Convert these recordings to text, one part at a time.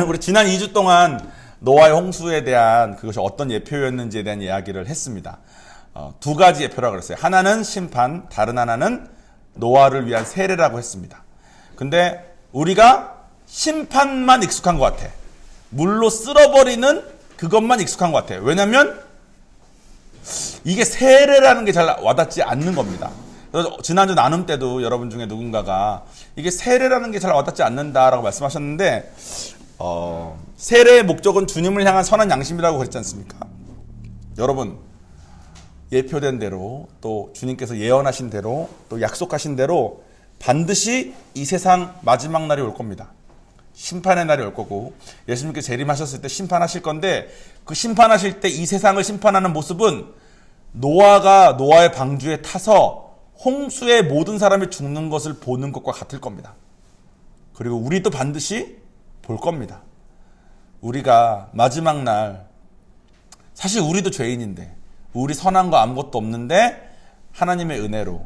우리 지난 2주 동안 노아의 홍수에 대한 그것이 어떤 예표였는지에 대한 이야기를 했습니다. 두 가지 예표라고 그랬어요. 하나는 심판, 다른 하나는 노아를 위한 세례라고 했습니다. 근데 우리가 심판만 익숙한 것 같아. 물로 쓸어버리는 그것만 익숙한 것 같아요. 왜냐면 이게 세례라는 게 잘 와닿지 않는 겁니다. 그래서 지난주 나눔 때도 여러분 중에 누군가가 이게 세례라는 게 잘 와닿지 않는다라고 말씀하셨는데 세례의 목적은 주님을 향한 선한 양심이라고 그랬지 않습니까? 여러분, 예표된 대로 또 주님께서 예언하신 대로 또 약속하신 대로 반드시 이 세상 마지막 날이 올 겁니다. 심판의 날이 올 거고 예수님께서 재림하셨을 때 심판하실 건데 그 심판하실 때 이 세상을 심판하는 모습은 노아가 노아의 방주에 타서 홍수에 모든 사람이 죽는 것을 보는 것과 같을 겁니다. 그리고 우리도 반드시 볼 겁니다. 우리가 마지막 날 사실 우리도 죄인인데 우리 선한 거 아무것도 없는데 하나님의 은혜로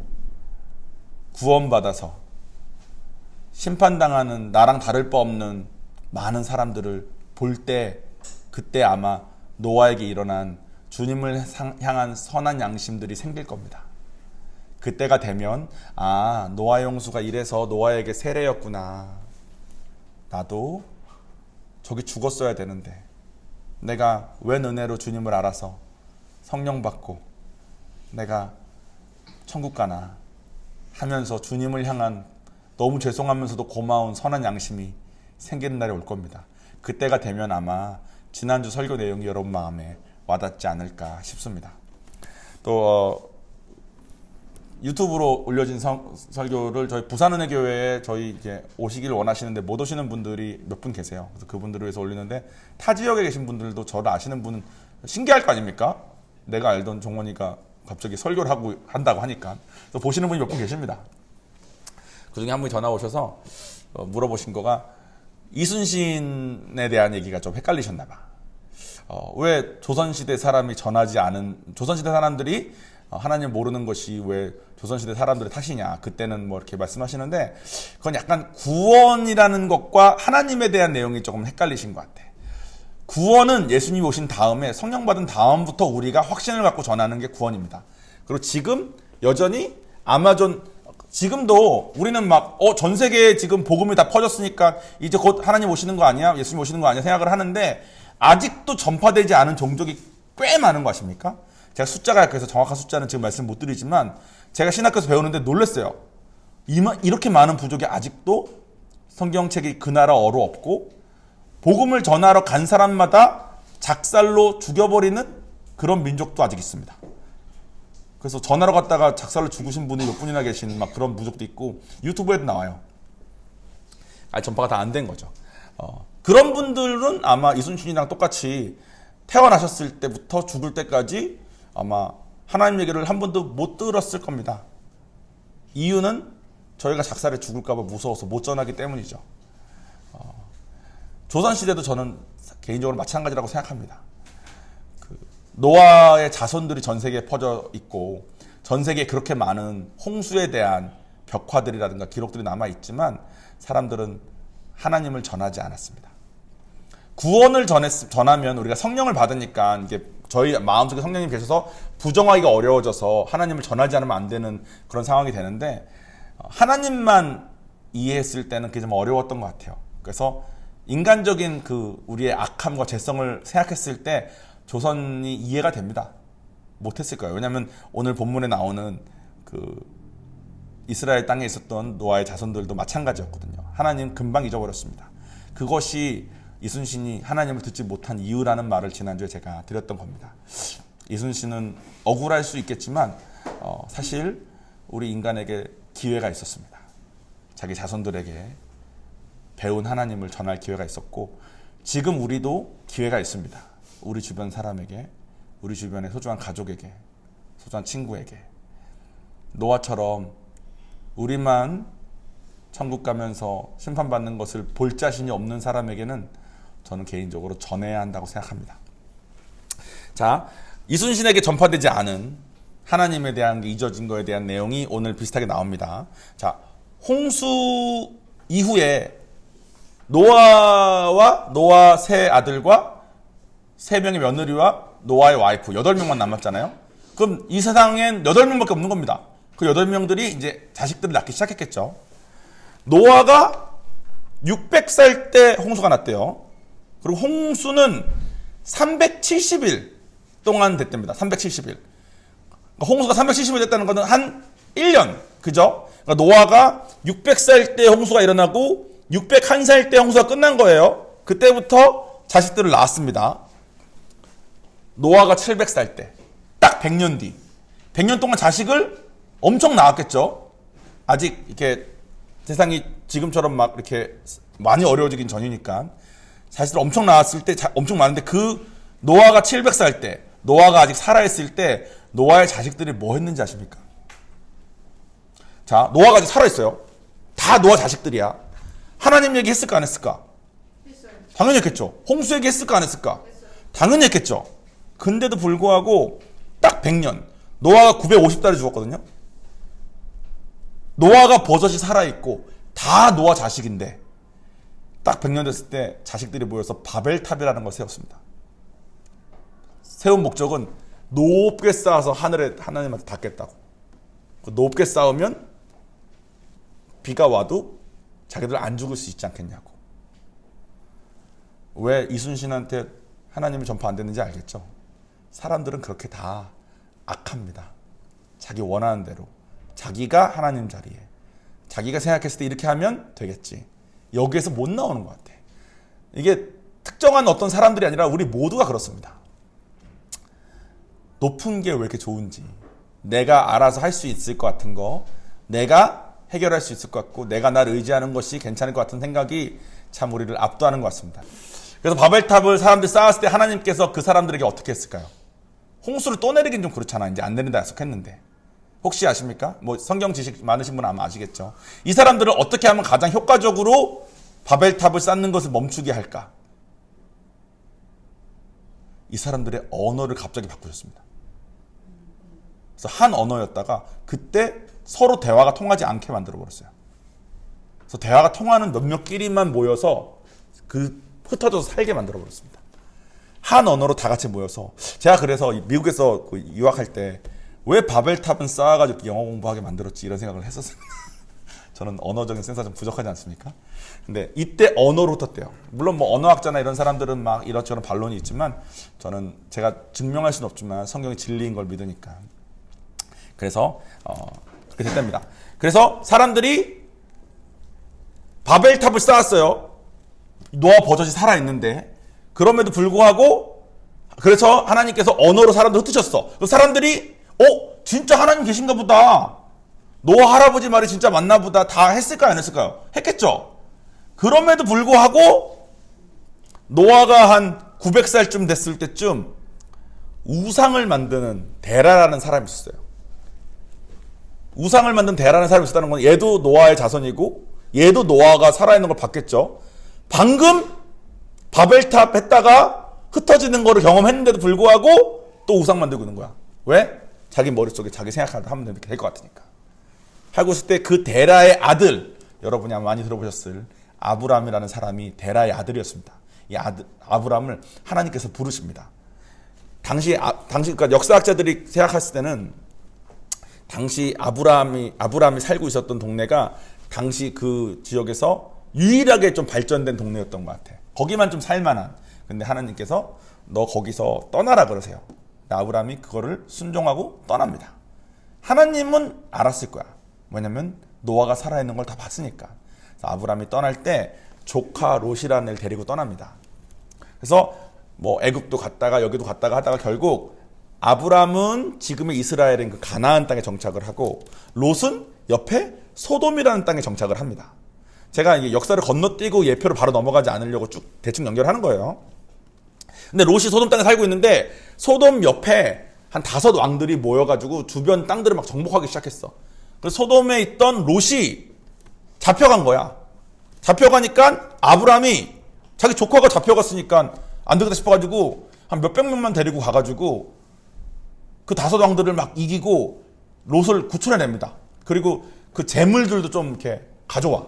구원받아서 심판당하는 나랑 다를 바 없는 많은 사람들을 볼 때 그때 아마 노아에게 일어난 주님을 향한 선한 양심들이 생길 겁니다. 그때가 되면 노아의 홍수가 이래서 노아에게 세례였구나. 나도 저기 죽었어야 되는데 내가 웬 은혜로 주님을 알아서 성령 받고 내가 천국 가나 하면서 주님을 향한 너무 죄송하면서도 고마운 선한 양심이 생기는 날이 올 겁니다. 그때가 되면 아마 지난주 설교 내용이 여러분 마음에 와닿지 않을까 싶습니다. 또 유튜브로 올려진 설교를 저희 부산은혜교회에 저희 이제 오시길 원하시는데 못 오시는 분들이 몇 분 계세요. 그래서 그분들을 위해서 올리는데 타 지역에 계신 분들도 저를 아시는 분은 신기할 거 아닙니까? 내가 알던 종원이가 갑자기 설교를 한다고 하니까. 그래서 보시는 분이 몇 분 계십니다. 그 중에 한 분이 전화 오셔서 물어보신 거가 이순신에 대한 얘기가 좀 헷갈리셨나 봐. 왜 조선시대 사람이 전하지 않은 조선시대 사람들이 하나님 모르는 것이 왜 조선시대 사람들의 탓이냐. 그때는 뭐 이렇게 말씀하시는데 그건 약간 구원이라는 것과 하나님에 대한 내용이 조금 헷갈리신 것 같아. 구원은 예수님이 오신 다음에 성령 받은 다음부터 우리가 확신을 갖고 전하는 게 구원입니다. 그리고 지금 여전히 지금도 우리는 막 전 세계에 지금 복음이 다 퍼졌으니까 이제 곧 하나님 오시는 거 아니야? 예수님 오시는 거 아니야? 생각을 하는데 아직도 전파되지 않은 종족이 꽤 많은 거 아십니까? 제가 숫자가 약해서 정확한 숫자는 지금 말씀 못 드리지만 제가 신학교에서 배우는데 놀랐어요. 이렇게 많은 부족이 아직도 성경책이 그 나라 어로 없고 복음을 전하러 간 사람마다 작살로 죽여버리는 그런 민족도 아직 있습니다. 그래서 전하러 갔다가 작살로 죽으신 분이 몇 분이나 계신 막 그런 부족도 있고 유튜브에도 나와요. 전파가 다 안 된 거죠. 그런 분들은 아마 이순신이랑 똑같이 태어나셨을 때부터 죽을 때까지 아마 하나님 얘기를 한 번도 못 들었을 겁니다. 이유는 저희가 작살에 죽을까 봐 무서워서 못 전하기 때문이죠. 조선시대도 저는 개인적으로 마찬가지라고 생각합니다. 노아의 자손들이 전 세계에 퍼져 있고 전 세계에 그렇게 많은 홍수에 대한 벽화들이라든가 기록들이 남아있지만 사람들은 하나님을 전하지 않았습니다. 구원을 전하면 우리가 성령을 받으니까 이게 저희 마음속에 성령님 계셔서 부정하기가 어려워져서 하나님을 전하지 않으면 안 되는 그런 상황이 되는데 하나님만 이해했을 때는 그게 좀 어려웠던 것 같아요. 그래서 인간적인 우리의 악함과 죄성을 생각했을 때 조선이 이해가 됩니다. 못했을 거예요. 왜냐하면 오늘 본문에 나오는 이스라엘 땅에 있었던 노아의 자손들도 마찬가지였거든요. 하나님 금방 잊어버렸습니다. 그것이 이순신이 하나님을 듣지 못한 이유라는 말을 지난주에 제가 드렸던 겁니다. 이순신은 억울할 수 있겠지만 사실 우리 인간에게 기회가 있었습니다. 자기 자손들에게 배운 하나님을 전할 기회가 있었고 지금 우리도 기회가 있습니다. 우리 주변 사람에게, 우리 주변의 소중한 가족에게, 소중한 친구에게 노아처럼 우리만 천국 가면서 심판받는 것을 볼 자신이 없는 사람에게는 저는 개인적으로 전해야 한다고 생각합니다. 자, 이순신에게 전파되지 않은 하나님에 대한 게 잊어진 거에 대한 내용이 오늘 비슷하게 나옵니다. 자, 홍수 이후에 노아와 노아 세 아들과 세 명의 며느리와 노아의 와이프 8명만 남았잖아요. 그럼 이 세상엔 8명밖에 없는 겁니다. 그 8명들이 이제 자식들을 낳기 시작했겠죠. 노아가 600살 때 홍수가 났대요. 그리고 홍수는 370일 동안 됐답니다. 370일. 그러니까 홍수가 370일 됐다는 것은 한 1년. 그죠? 그러니까 노아가 600살 때 홍수가 일어나고 601살 때 홍수가 끝난 거예요. 그때부터 자식들을 낳았습니다. 노아가 700살 때. 딱 100년 뒤. 100년 동안 자식을 엄청 낳았겠죠? 아직 이렇게 세상이 지금처럼 막 이렇게 많이 어려워지긴 전이니까. 자식들 엄청 낳았을 때 엄청 많은데 그 노아가 700살 때, 노아가 아직 살아있을 때 노아의 자식들이 뭐 했는지 아십니까? 자, 노아가 아직 살아있어요. 다 노아 자식들이야. 하나님 얘기했을까 안 했을까? 했어요. 당연히 했겠죠. 홍수 얘기했을까 안 했을까? 했어요. 당연히 했겠죠. 근데도 불구하고 딱 100년. 노아가 950달에 죽었거든요. 노아가 버젓이 살아있고 다 노아 자식인데 딱 100년 됐을 때 자식들이 모여서 바벨탑이라는 걸 세웠습니다. 세운 목적은 높게 쌓아서 하늘에 하나님한테 닿겠다고. 높게 쌓으면 비가 와도 자기들 안 죽을 수 있지 않겠냐고. 왜 이순신한테 하나님이 전파 안 됐는지 알겠죠? 사람들은 그렇게 다 악합니다. 자기 원하는 대로. 자기가 하나님 자리에. 자기가 생각했을 때 이렇게 하면 되겠지. 여기에서 못 나오는 것 같아. 이게 특정한 어떤 사람들이 아니라 우리 모두가 그렇습니다. 높은 게 왜 이렇게 좋은지, 내가 알아서 할 수 있을 것 같은 거, 내가 해결할 수 있을 것 같고, 내가 나를 의지하는 것이 괜찮을 것 같은 생각이 참 우리를 압도하는 것 같습니다. 그래서 바벨탑을 사람들이 쌓았을 때 하나님께서 그 사람들에게 어떻게 했을까요? 홍수를 또 내리긴 좀 그렇잖아. 이제 안 내린다 약속했는데. 혹시 아십니까? 뭐 성경 지식 많으신 분은 아마 아시겠죠. 이 사람들을 어떻게 하면 가장 효과적으로 바벨탑을 쌓는 것을 멈추게 할까? 이 사람들의 언어를 갑자기 바꾸셨습니다. 그래서 한 언어였다가 그때 서로 대화가 통하지 않게 만들어버렸어요. 그래서 대화가 통하는 몇몇끼리만 모여서 그 흩어져서 살게 만들어버렸습니다. 한 언어로 다 같이 모여서. 제가 그래서 미국에서 유학할 때 왜 바벨탑은 쌓아가지고 영어 공부하게 만들었지 이런 생각을 했었습니다. 저는 언어적인 센스가 좀 부족하지 않습니까? 근데 이때 언어로 흩었대요. 물론 뭐 언어학자나 이런 사람들은 막 이런저런 반론이 있지만 저는 제가 증명할 수는 없지만 성경이 진리인 걸 믿으니까. 그래서 그렇게 됐답니다. 그래서 사람들이 바벨탑을 쌓았어요. 노아 버젓이 살아있는데. 그럼에도 불구하고 그래서 하나님께서 언어로 사람들 흩으셨어. 사람들이 진짜 하나님 계신가 보다. 노아 할아버지 말이 진짜 맞나 보다. 다 했을까요? 안 했을까요? 했겠죠. 그럼에도 불구하고 노아가 한 900살쯤 됐을 때쯤 우상을 만드는 데라라는 사람이 있었어요. 우상을 만든 데라라는 사람이 있었다는 건 얘도 노아의 자손이고 얘도 노아가 살아있는 걸 봤겠죠. 방금 바벨탑 했다가 흩어지는 거를 경험했는데도 불구하고 또 우상 만들고 있는 거야. 왜? 자기 머릿속에 자기 생각하면 될 것 같으니까. 하고 있을 때 그 데라의 아들, 여러분이 아마 많이 들어보셨을 아브람이라는 사람이 데라의 아들이었습니다. 이 아브람을 하나님께서 부르십니다. 당시 그러니까 역사학자들이 생각했을 때는 당시 아브람이 살고 있었던 동네가 당시 그 지역에서 유일하게 좀 발전된 동네였던 것 같아. 거기만 좀 살만한. 근데 하나님께서 너 거기서 떠나라 그러세요. 아브람이 그거를 순종하고 떠납니다. 하나님은 알았을 거야. 왜냐면 노아가 살아있는 걸 다 봤으니까. 그래서 아브람이 떠날 때 조카 롯이라는 애를 데리고 떠납니다. 그래서 뭐 애굽도 갔다가 여기도 갔다가 하다가 결국 아브람은 지금의 이스라엘인 그 가나안 땅에 정착을 하고 롯은 옆에 소돔이라는 땅에 정착을 합니다. 제가 이게 역사를 건너뛰고 예표를 바로 넘어가지 않으려고 쭉 대충 연결하는 거예요. 근데 롯이 소돔 땅에 살고 있는데 소돔 옆에 한 5 왕들이 모여가지고 주변 땅들을 막 정복하기 시작했어. 그래서 소돔에 있던 롯이 잡혀간 거야. 잡혀가니까 아브람이 자기 조카가 잡혀갔으니까 안 되겠다 싶어가지고 한 몇백 명만 데리고 가가지고 그 5 왕들을 막 이기고 롯을 구출해냅니다. 그리고 그 재물들도 좀 이렇게 가져와.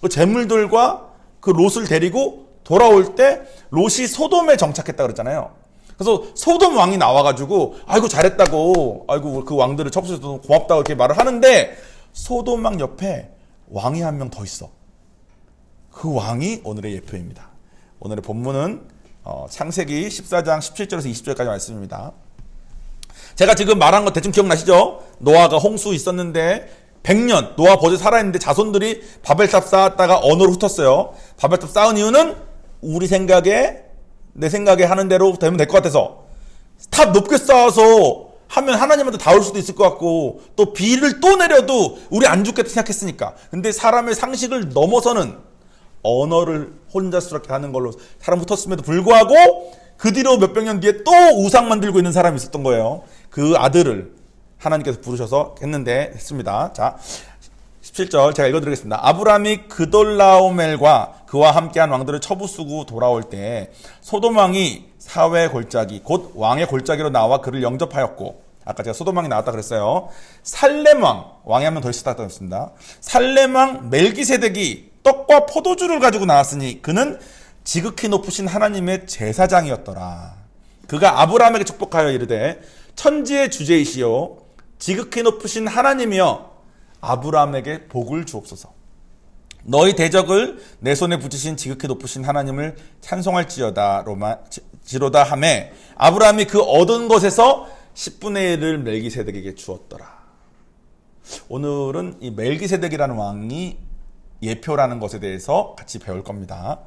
그 재물들과 그 롯을 데리고 돌아올 때 롯이 소돔에 정착했다 그랬잖아요. 그래서 소돔 왕이 나와가지고 아이고 잘했다고, 아이고 그 왕들을 접수해서 고맙다고 이렇게 말을 하는데, 소돔 왕 옆에 왕이 한 명 더 있어. 그 왕이 오늘의 예표입니다. 오늘의 본문은 창세기 14장 17절에서 20절까지 말씀입니다. 제가 지금 말한 거 대충 기억나시죠? 노아가 홍수 있었는데 100년 노아 버젓 살아있는데 자손들이 바벨탑 쌓았다가 언어로 흩었어요. 바벨탑 쌓은 이유는 우리 생각에, 내 생각에 하는 대로 되면 될 것 같아서, 탑 높게 쌓아서 하면 하나님한테 닿을 수도 있을 것 같고, 또 비를 또 내려도 우리 안 죽겠다 생각했으니까. 근데 사람의 상식을 넘어서는 언어를 혼자스럽게 하는 걸로 사람 붙었음에도 불구하고 그 뒤로 몇백 년 뒤에 또 우상 만들고 있는 사람이 있었던 거예요. 그 아들을 하나님께서 부르셔서 했습니다. 자, 17절 제가 읽어드리겠습니다. 아브라함이 그돌라오멜과 그와 함께한 왕들을 처부수고 돌아올 때 소돔 왕이 사회 골짜기 곧 왕의 골짜기로 나와 그를 영접하였고, 아까 제가 소돔 왕이 나왔다 그랬어요. 살렘 왕이 한 명 더 있었다고 했습니다. 살렘 왕 멜기세덱이 떡과 포도주를 가지고 나왔으니 그는 지극히 높으신 하나님의 제사장이었더라. 그가 아브라함에게 축복하여 이르되 천지의 주제이시요 지극히 높으신 하나님이여 아브라함에게 복을 주옵소서. 너희 대적을 내 손에 붙이신 지극히 높으신 하나님을 찬송할지어다 지로다 하매 아브라함이 그 얻은 것에서 10분의 1을 멜기세덱에게 주었더라. 오늘은 이 멜기세덱이라는 왕이 예표라는 것에 대해서 같이 배울 겁니다.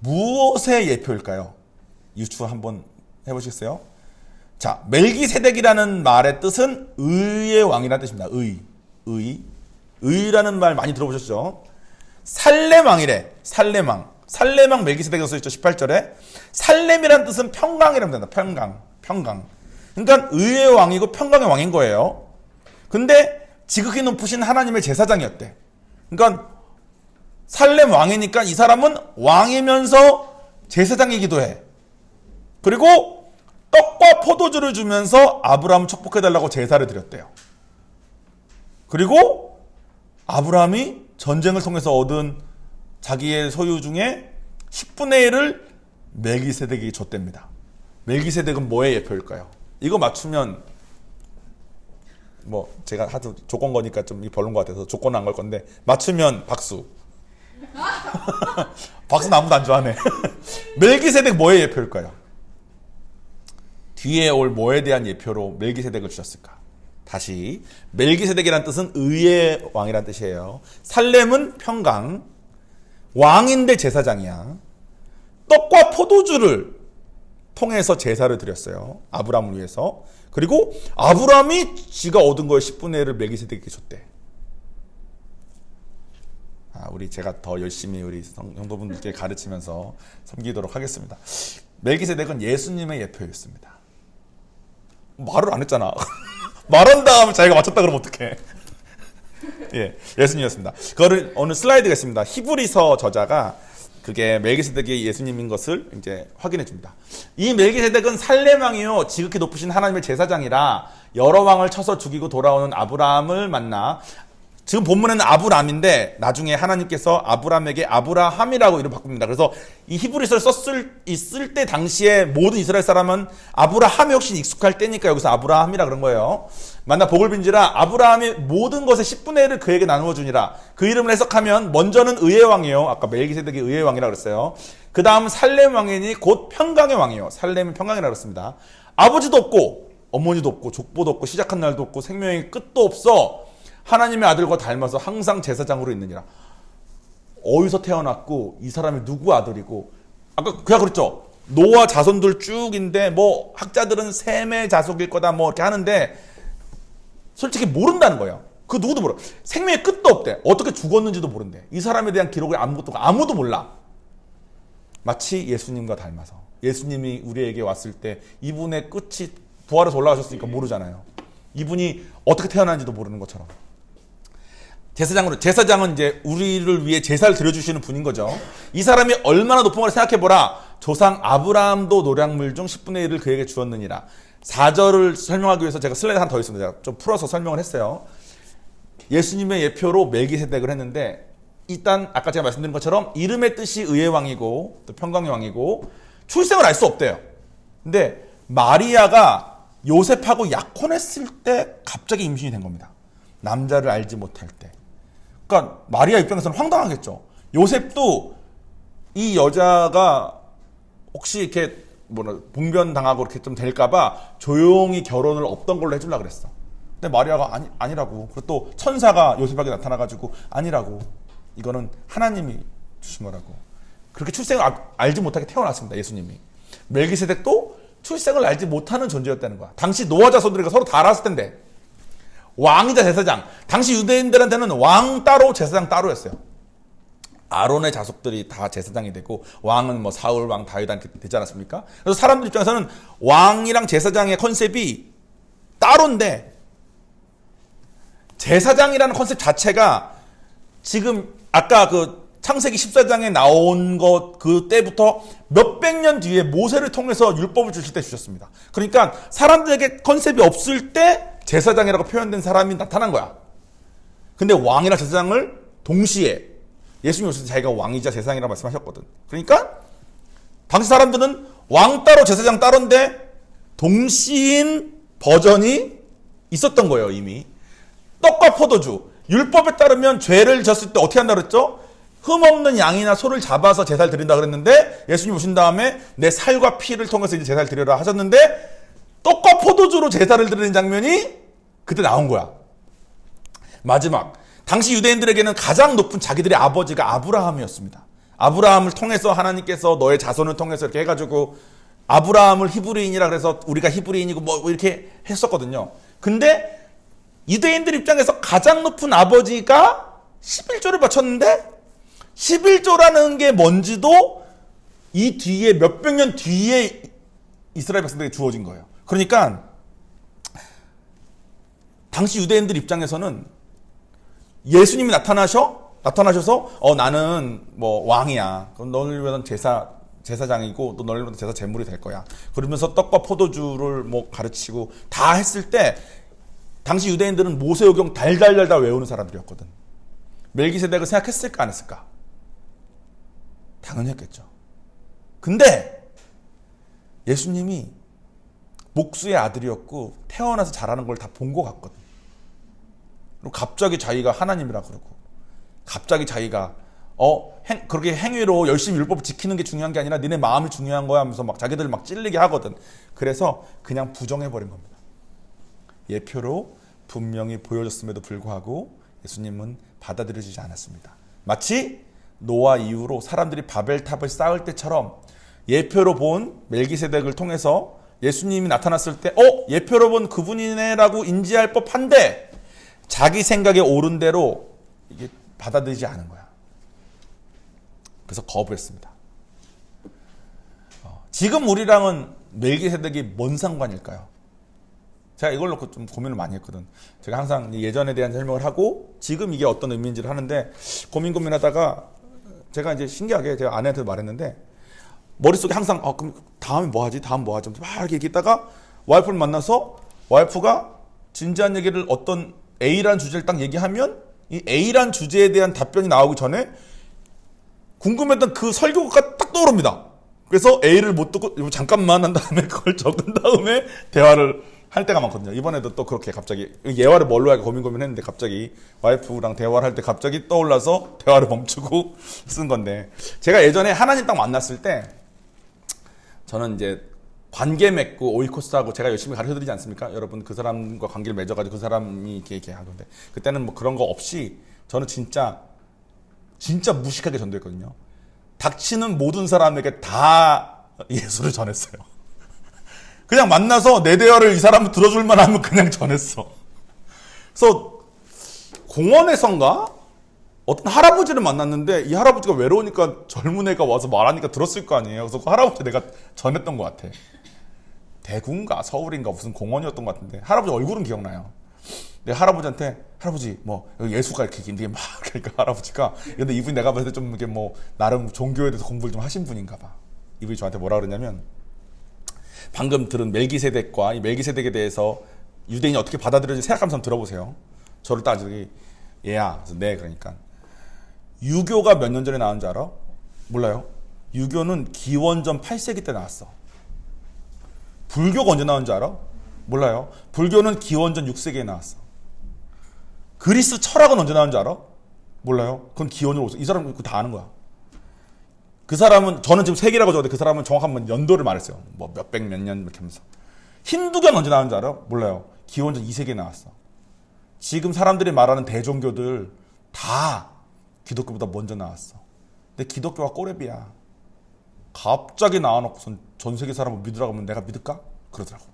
무엇의 예표일까요? 유추 한번 해보시겠어요? 자, 멜기세덱이라는 말의 뜻은 의의 왕이라는 뜻입니다. 의라는 말 많이 들어보셨죠? 살렘 왕이래. 살렘 왕 멜기세덱이라고 써있죠. 18절에. 살렘이라는 뜻은 평강이라는 뜻입니다. 평강. 그러니까 의의 왕이고 평강의 왕인 거예요. 근데 지극히 높으신 하나님의 제사장이었대. 그러니까 살렘 왕이니까 이 사람은 왕이면서 제사장이기도 해. 그리고 떡과 포도주를 주면서 아브라함을 축복해달라고 제사를 드렸대요. 그리고 아브라함이 전쟁을 통해서 얻은 자기의 소유 중에 10분의 1을 멜기세덱에게 줬답니다. 멜기세덱은 뭐의 예표일까요? 이거 맞추면 뭐 제가 하도 조건 거니까 좀 별론 것 같아서 조건은 안 걸 건데, 맞추면 박수. 박수는 아무도 안 좋아하네. 멜기세덱 뭐의 예표일까요? 뒤에 올 뭐에 대한 예표로 멜기세덱을 주셨을까? 다시, 멜기세덱이란 뜻은 의의 왕이란 뜻이에요. 살렘은 평강, 왕인데 제사장이야. 떡과 포도주를 통해서 제사를 드렸어요. 아브라함을 위해서. 그리고 아브라함이 지가 얻은 거에 10분의 1을 멜기세덱에게 줬대. 우리 제가 더 열심히 우리 성도분들께 가르치면서 섬기도록 하겠습니다. 멜기세덱은 예수님의 예표였습니다. 말을 안 했잖아. 말한 다음에 자기가 맞췄다 그러면 어떡해. 예, 예수님이었습니다. 그거를 오늘 슬라이드가 있습니다. 히브리서 저자가 그게 멜기세덱이 예수님인 것을 이제 확인해 줍니다. 이 멜기세덱은 살렘 왕이요 지극히 높으신 하나님의 제사장이라 여러 왕을 쳐서 죽이고 돌아오는 아브라함을 만나, 지금 본문에는 아브람인데 나중에 하나님께서 아브람에게 아브라함이라고 이름 바꿉니다. 그래서 이 히브리서를 있을 때 당시에 모든 이스라엘 사람은 아브라함이 혹시 익숙할 때니까 여기서 아브라함이라 그런 거예요. 만나 복을 빈지라 아브라함이 모든 것의 10분의 1을 그에게 나누어 주니라. 그 이름을 해석하면 먼저는 의의 왕이요. 아까 멜기세덱이 의의 왕이라고 그랬어요. 그 다음 살렘 왕이니 곧 평강의 왕이요. 살렘이 평강이라고 그랬습니다. 아버지도 없고 어머니도 없고 족보도 없고 시작한 날도 없고 생명의 끝도 없어. 하나님의 아들과 닮아서 항상 제사장으로 있느니라. 어디서 태어났고 이 사람이 누구 아들이고, 아까 그냥 그랬죠. 노아 자손들 쭉인데 뭐 학자들은 셈의 자손일 거다 뭐 이렇게 하는데 솔직히 모른다는 거예요. 그 누구도 몰라. 생명의 끝도 없대. 어떻게 죽었는지도 모른대. 이 사람에 대한 기록이 아무도 몰라. 마치 예수님과 닮아서, 예수님이 우리에게 왔을 때 이분의 끝이 부활해서 올라가셨으니까 모르잖아요. 이분이 어떻게 태어났는지도 모르는 것처럼. 제사장은 이제 우리를 위해 제사를 드려주시는 분인 거죠. 이 사람이 얼마나 높은 걸 생각해보라. 조상 아브라함도 노량물 중 10분의 1을 그에게 주었느니라. 4절을 설명하기 위해서 제가 슬라이드 하나 더 있습니다. 제가 좀 풀어서 설명을 했어요. 예수님의 예표로 멜기세덱을 했는데 일단 아까 제가 말씀드린 것처럼 이름의 뜻이 의의 왕이고 또 평강의 왕이고 출생을 알 수 없대요. 근데 마리아가 요셉하고 약혼했을 때 갑자기 임신이 된 겁니다. 남자를 알지 못할 때. 그러니까 마리아 입장에서는 황당하겠죠. 요셉도 이 여자가 혹시 이렇게 봉변당하고 이렇게 좀 될까봐 조용히 결혼을 없던 걸로 해주려고 그랬어. 근데 마리아가 아니라고. 그리고 또 천사가 요셉에게 나타나가지고 아니라고. 이거는 하나님이 주신 거라고. 그렇게 출생을 알지 못하게 태어났습니다. 예수님이. 멜기세덱도 출생을 알지 못하는 존재였다는 거야. 당시 노아 자손들이 서로 다 알았을 텐데. 왕이자 제사장. 당시 유대인들한테는 왕 따로 제사장 따로였어요. 아론의 자손들이 다 제사장이 되고 왕은 뭐 사울 왕 다윗 이렇게 되지 않았습니까? 그래서 사람들 입장에서는 왕이랑 제사장의 컨셉이 따로인데 제사장이라는 컨셉 자체가 지금 아까 그 창세기 14장에 나온 것 그때부터 몇백 년 뒤에 모세를 통해서 율법을 주실 때 주셨습니다. 그러니까 사람들에게 컨셉이 없을 때 제사장이라고 표현된 사람이 나타난 거야. 근데 왕이랑 제사장을 동시에 예수님 오실 때 자기가 왕이자 제사장이라고 말씀하셨거든. 그러니까 당시 사람들은 왕 따로 제사장 따로인데 동시인 버전이 있었던 거예요. 이미. 떡과 포도주. 율법에 따르면 죄를 졌을 때 어떻게 한다고 그랬죠? 흠없는 양이나 소를 잡아서 제사를 드린다 그랬는데 예수님 오신 다음에 내 살과 피를 통해서 이제 제사를 드리라 하셨는데 떡과 포도주로 제사를 드리는 장면이 그때 나온 거야. 마지막. 당시 유대인들에게는 가장 높은 자기들의 아버지가 아브라함이었습니다. 아브라함을 통해서 하나님께서 너의 자손을 통해서 이렇게 해가지고 아브라함을 히브리인이라 그래서 우리가 히브리인이고 뭐 이렇게 했었거든요. 근데 유대인들 입장에서 가장 높은 아버지가 11조를 바쳤는데 11조라는 게 뭔지도 이 뒤에 몇백 년 뒤에 이스라엘 백성들에게 주어진 거예요. 그러니까 당시 유대인들 입장에서는 예수님이 나타나셔서 나는 뭐 왕이야. 그럼 너를 위한 제사장이고 또 너를 위한 제사 제물이 될 거야. 그러면서 떡과 포도주를 뭐 가르치고 다 했을 때 당시 유대인들은 모세오경 달달달달 외우는 사람들이었거든. 멜기세덱을 생각했을까 안 했을까? 당연히 했겠죠. 근데 예수님이 목수의 아들이었고 태어나서 잘하는 걸 다 본 것 같거든. 그리고 갑자기 자기가 하나님이라 그러고 갑자기 자기가 그렇게 행위로 열심히 율법을 지키는 게 중요한 게 아니라 니네 마음이 중요한 거야 하면서 막 자기들 막 찔리게 하거든. 그래서 그냥 부정해버린 겁니다. 예표로 분명히 보여줬음에도 불구하고 예수님은 받아들여지지 않았습니다. 마치 노아 이후로 사람들이 바벨탑을 쌓을 때처럼 예표로 본 멜기세덱을 통해서 예수님이 나타났을 때 예표로 본 그분이네라고 인지할 법한데 자기 생각에 옳은 대로 이게 받아들이지 않은 거야. 그래서 거부했습니다. 지금 우리랑은 멜기세덱이 뭔 상관일까요? 제가 이걸 놓고 좀 고민을 많이 했거든. 제가 항상 예전에 대한 설명을 하고 지금 이게 어떤 의미인지를 하는데 고민하다가 제가 이제 신기하게 제가 아내한테 말했는데 머릿속에 항상 그럼 다음에 뭐 하지? 다음 뭐 하지? 막 이렇게 얘기했다가 와이프를 만나서 와이프가 진지한 얘기를 어떤 A라는 주제를 딱 얘기하면 이 A라는 주제에 대한 답변이 나오기 전에 궁금했던 그 설교가 딱 떠오릅니다. 그래서 A를 못 듣고 잠깐만 한 다음에 그걸 적은 다음에 대화를 할 때가 많거든요. 이번에도 또 그렇게 갑자기 예화를 뭘로 할까 고민했는데 갑자기 와이프랑 대화를 할 때 갑자기 떠올라서 대화를 멈추고 쓴 건데 제가 예전에 하나님 딱 만났을 때 저는 이제 관계 맺고 오이코스하고 제가 열심히 가르쳐드리지 않습니까? 여러분 그 사람과 관계를 맺어가지고 그 사람이 이렇게 하던데 그때는 뭐 그런 거 없이 저는 진짜 무식하게 전도했거든요. 닥치는 모든 사람에게 다 예수를 전했어요. 그냥 만나서 내 대화를 이 사람은 들어줄만 하면 그냥 전했어. 그래서 공원에선가 어떤 할아버지를 만났는데 이 할아버지가 외로우니까 젊은 애가 와서 말하니까 들었을 거 아니에요. 그래서 그 할아버지 내가 전했던 것 같아. 대구인가 서울인가 무슨 공원이었던 것 같은데 할아버지 얼굴은 기억나요. 내가 할아버지한테 할아버지 뭐 예수가 이렇게 이게 막 그러니까 할아버지가 근데 이분이 내가 봤을 때 좀 이게 뭐 나름 종교에 대해서 공부를 좀 하신 분인가 봐. 이분이 저한테 뭐라 그러냐면 방금 들은 멜기세덱과 이 멜기세덱에 대해서 유대인이 어떻게 받아들여질지 생각하면서 한번 들어보세요. 저를 따지기 얘야. 그래서 네 그러니까 유교가 몇 년 전에 나온 줄 알아? 몰라요? 유교는 기원전 8세기 때 나왔어. 불교가 언제 나온 줄 알아? 몰라요? 불교는 기원전 6세기에 나왔어. 그리스 철학은 언제 나온 줄 알아? 몰라요? 그건 기원전 5세기. 이 사람은 그거 다 아는 거야. 그 사람은, 저는 지금 세기라고 적었는데 그 사람은 정확한 연도를 말했어요. 뭐 몇백 몇 년 이렇게 하면서. 힌두교는 언제 나온 줄 알아? 몰라요. 기원전 2세기에 나왔어. 지금 사람들이 말하는 대종교들 다 기독교보다 먼저 나왔어. 근데 기독교가 꼬레비야. 갑자기 나와놓고선 전 세계 사람을 믿으라고 하면 내가 믿을까? 그러더라고.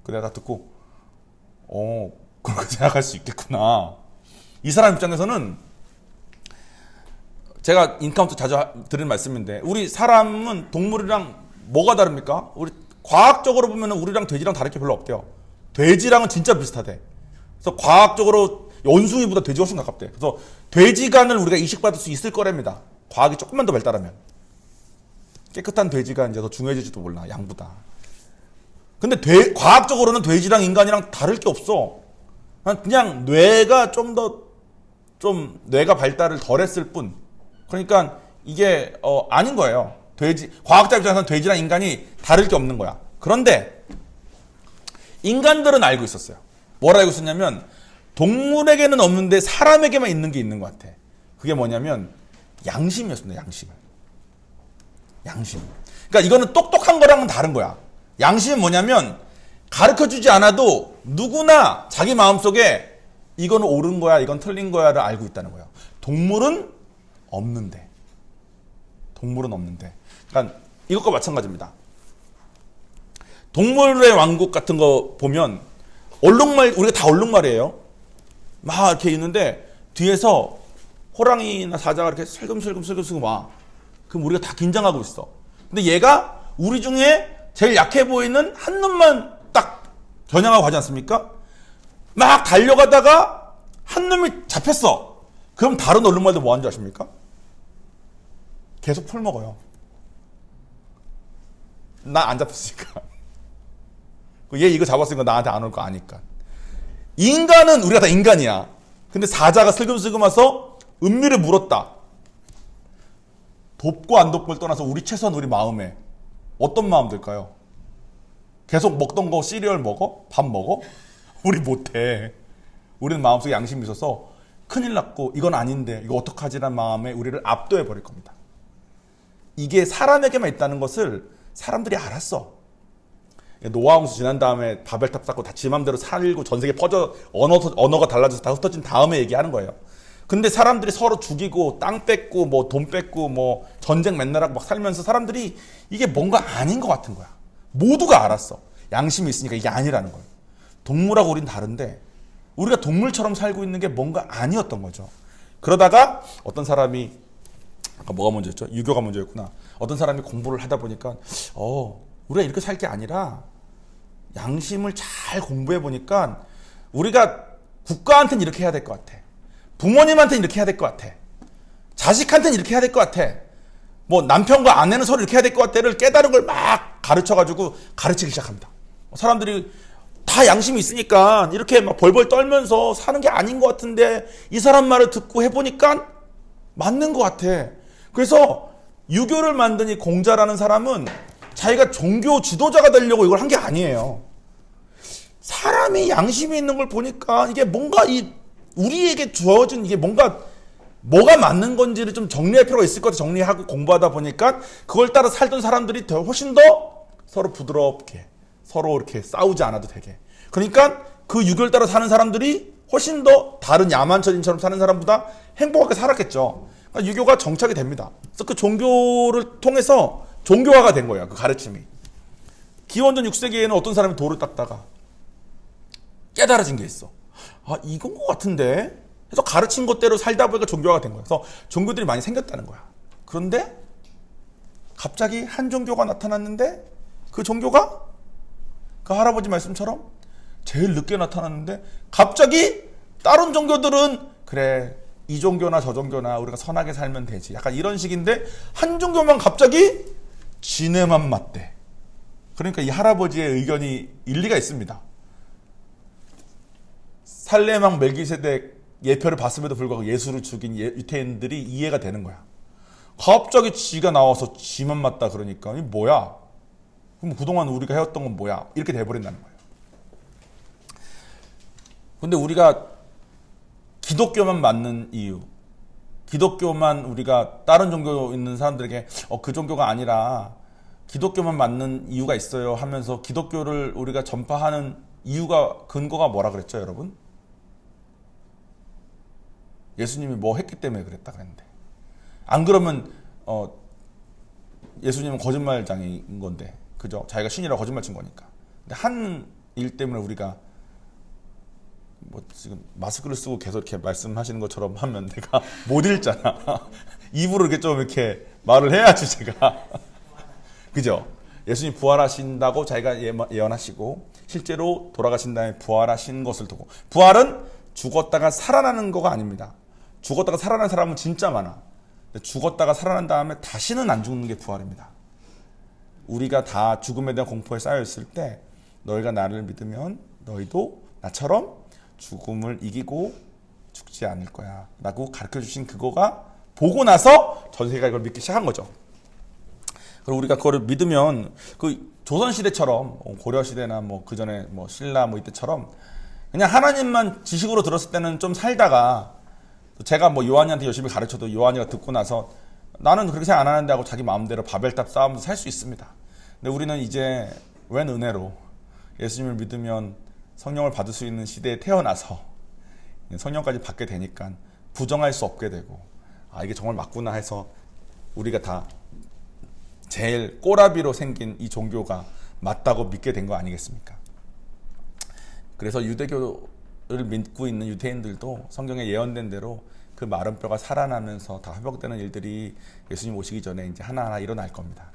그 내가 다 듣고 그렇게 생각할 수 있겠구나. 이 사람 입장에서는 제가 인카운트 자주 드리는 말씀인데, 우리 사람은 동물이랑 뭐가 다릅니까? 우리 과학적으로 보면 우리랑 돼지랑 다를 게 별로 없대요. 돼지랑은 진짜 비슷하대. 그래서 과학적으로 원숭이보다 돼지가 훨씬 가깝대. 그래서 돼지간을 우리가 이식받을 수 있을 거랍니다. 과학이 조금만 더 발달하면. 깨끗한 돼지가 이제 더 중요해질지도 몰라, 양보다. 근데 과학적으로는 돼지랑 인간이랑 다를 게 없어. 그냥 뇌가 좀 뇌가 발달을 덜 했을 뿐. 그러니까 이게 아닌 거예요. 과학자 입장에서는 돼지랑 인간이 다를 게 없는 거야. 그런데 인간들은 알고 있었어요. 뭘 알고 있었냐면, 동물에게는 없는데 사람에게만 있는 게 있는 것 같아. 그게 뭐냐면 양심이었습니다. 양심. 그러니까 이거는 똑똑한 거랑은 다른 거야. 양심은 뭐냐면, 가르쳐주지 않아도 누구나 자기 마음속에 이건 옳은 거야, 이건 틀린 거야를 알고 있다는 거예요. 동물은 없는데. 그러니까 이것과 마찬가지입니다. 동물의 왕국 같은 거 보면 얼룩말, 우리가 다 얼룩말이에요. 막 이렇게 있는데 뒤에서 호랑이나 사자가 이렇게 슬금슬금 와. 그럼 우리가 다 긴장하고 있어. 근데 얘가 우리 중에 제일 약해 보이는 한 놈만 딱 겨냥하고 가지 않습니까? 막 달려가다가 한 놈이 잡혔어. 그럼 다른 얼룩말도 뭐 하는 줄 아십니까? 계속 풀 먹어요. 나 안 잡혔으니까. 얘 이거 잡았으니까 나한테 안 올 거 아니까. 인간은 우리가 다 인간이야. 근데 사자가 슬금슬금 와서 은밀히 물었다. 돕고 안 돕고를 떠나서 최소한 우리 마음에 어떤 마음 들까요? 계속 먹던 거 시리얼 먹어? 밥 먹어? 우리 못해. 우리는 마음속에 양심이 있어서 큰일 났고 이건 아닌데 이거 어떡하지란 마음에 우리를 압도해 버릴 겁니다. 이게 사람에게만 있다는 것을 사람들이 알았어. 노아 홍수 지난 다음에 바벨탑 쌓고 다 지 맘대로 살고 전 세계 퍼져 언어가 달라져서 다 흩어진 다음에 얘기하는 거예요. 근데 사람들이 서로 죽이고 땅 뺏고 뭐 돈 뺏고 뭐 전쟁 맨날 하고 막 살면서 사람들이 이게 뭔가 아닌 것 같은 거야. 모두가 알았어. 양심이 있으니까 이게 아니라는 거예요. 동물하고 우린 다른데 우리가 동물처럼 살고 있는 게 뭔가 아니었던 거죠. 그러다가 어떤 사람이, 아까 뭐가 먼저였죠? 유교가 먼저였구나. 어떤 사람이 공부를 하다 보니까 우리가 이렇게 살 게 아니라 양심을 잘 공부해 보니까 우리가 국가한테는 이렇게 해야 될 것 같아. 부모님한테는 이렇게 해야 될 것 같아. 자식한테는 이렇게 해야 될 것 같아. 뭐 남편과 아내는 서로 이렇게 해야 될 것 같아를 깨달은 걸 막 가르쳐가지고 가르치기 시작합니다. 사람들이 다 양심이 있으니까 이렇게 막 벌벌 떨면서 사는 게 아닌 것 같은데 이 사람 말을 듣고 해보니까 맞는 것 같아. 그래서 유교를 만든 이 공자라는 사람은 자기가 종교 지도자가 되려고 이걸 한 게 아니에요. 사람이 양심이 있는 걸 보니까 이게 뭔가 우리에게 주어진 이게 뭐가 맞는 건지를 좀 정리할 필요가 있을 것 같아. 정리하고 공부하다 보니까 그걸 따라 살던 사람들이 훨씬 더 서로 부드럽게 서로 이렇게 싸우지 않아도 되게. 그러니까 그 유교를 따라 사는 사람들이 훨씬 더 다른 야만천인처럼 사는 사람보다 행복하게 살았겠죠. 그러니까 유교가 정착이 됩니다. 그래서 그 종교를 통해서 종교화가 된 거예요. 그 가르침이. 기원전 6세기에는 어떤 사람이 돌을 닦다가 깨달아진 게 있어. 이건 것 같은데? 그래서 가르친 것대로 살다 보니까 종교화가 된 거야. 그래서 종교들이 많이 생겼다는 거야. 그런데 갑자기 한 종교가 나타났는데 그 종교가 그 할아버지 말씀처럼 제일 늦게 나타났는데 갑자기 다른 종교들은 그래 이 종교나 저 종교나 우리가 선하게 살면 되지. 약간 이런 식인데 한 종교만 갑자기 지네만 맞대. 그러니까 이 할아버지의 의견이 일리가 있습니다. 살레망 멜기세덱 예표를 봤음에도 불구하고 예수를 죽인 유대인들이 이해가 되는 거야. 갑자기 지가 나와서 지만 맞다 그러니까 이 뭐야? 그럼 그동안 우리가 해왔던 건 뭐야? 이렇게 돼버린다는 거예요. 근데 우리가 기독교만 맞는 이유, 기독교만 우리가 다른 종교 있는 사람들에게 그 종교가 아니라 기독교만 맞는 이유가 있어요 하면서 기독교를 우리가 전파하는 이유가 근거가 뭐라 그랬죠, 여러분? 예수님이 뭐 했기 때문에 그랬다 그랬는데, 안 그러면 예수님은 거짓말장인 건데, 그죠? 자기가 신이라고 거짓말 친 거니까. 근데 한 일 때문에 우리가 뭐 지금 마스크를 쓰고 계속 이렇게 말씀하시는 것처럼 하면 내가 못 읽잖아. 입으로 이렇게 좀 이렇게 말을 해야지 제가. 그죠? 예수님 부활하신다고 자기가 예언하시고 실제로 돌아가신 다음에 부활하신 것을 두고, 부활은 죽었다가 살아나는 거가 아닙니다. 죽었다가 살아난 사람은 진짜 많아. 근데 죽었다가 살아난 다음에 다시는 안 죽는 게 부활입니다. 우리가 다 죽음에 대한 공포에 쌓여 있을 때 너희가 나를 믿으면 너희도 나처럼 죽음을 이기고 죽지 않을 거야 라고 가르쳐 주신 그거가 보고 나서 전 세계가 이걸 믿기 시작한 거죠. 그리고 우리가 그거를 믿으면 그 조선시대처럼 고려시대나 뭐 그전에 뭐 신라 뭐 이때처럼 그냥 하나님만 지식으로 들었을 때는 좀 살다가 제가 뭐 요한이한테 열심히 가르쳐도 요한이가 듣고 나서 나는 그렇게 생각 안 하는데 하고 자기 마음대로 바벨탑 쌓으면서 살 수 있습니다. 근데 우리는 이제 웬 은혜로 예수님을 믿으면 성령을 받을 수 있는 시대에 태어나서 성령까지 받게 되니까 부정할 수 없게 되고, 이게 정말 맞구나 해서 우리가 다 제일 꼬라비로 생긴 이 종교가 맞다고 믿게 된 거 아니겠습니까? 그래서 유대교를 믿고 있는 유대인들도 성경에 예언된 대로 그 마른 뼈가 살아나면서 다 회복되는 일들이 예수님 오시기 전에 이제 하나하나 일어날 겁니다.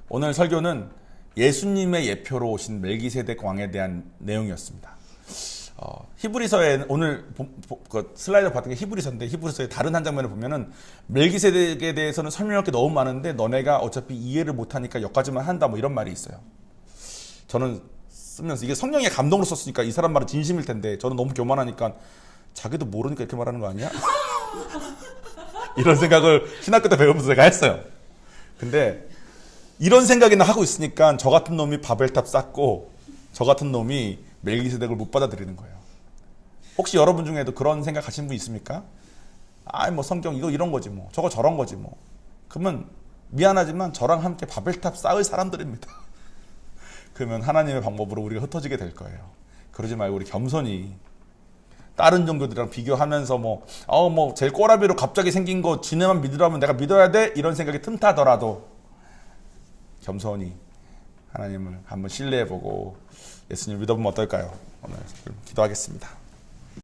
오늘 설교는 예수님의 예표로 오신 멜기세덱 왕에 대한 내용이었습니다. 히브리서에 오늘 그 슬라이드 봤던 게 히브리서인데, 히브리서의 다른 한 장면을 보면은 멜기세덱에 대해서는 설명할 게 너무 많은데 너네가 어차피 이해를 못하니까 여기까지만 한다 뭐 이런 말이 있어요. 저는 쓰면서 이게 성령의 감동으로 썼으니까 이 사람 말은 진심일 텐데 저는 너무 교만하니까 자기도 모르니까 이렇게 말하는 거 아니야? 이런 생각을 신학교 때 배우면서 제가 했어요. 근데 이런 생각이나 하고 있으니까 저 같은 놈이 바벨탑 쌓고 저 같은 놈이 멜기세덱을 못 받아들이는 거예요. 혹시 여러분 중에도 그런 생각하신 분 있습니까? 뭐 성경 이거 이런 거지 뭐, 저거 저런 거지 뭐. 그러면 미안하지만 저랑 함께 바벨탑 쌓을 사람들입니다. 그러면 하나님의 방법으로 우리가 흩어지게 될 거예요. 그러지 말고 우리 겸손히 다른 종교들이랑 비교하면서 뭐 제일 꼬라비로 갑자기 생긴 거 지네만 믿으라면 내가 믿어야 돼? 이런 생각이 틈타더라도 겸손히 하나님을 한번 신뢰해보고 예수님을 믿어보면 어떨까요? 오늘 기도하겠습니다.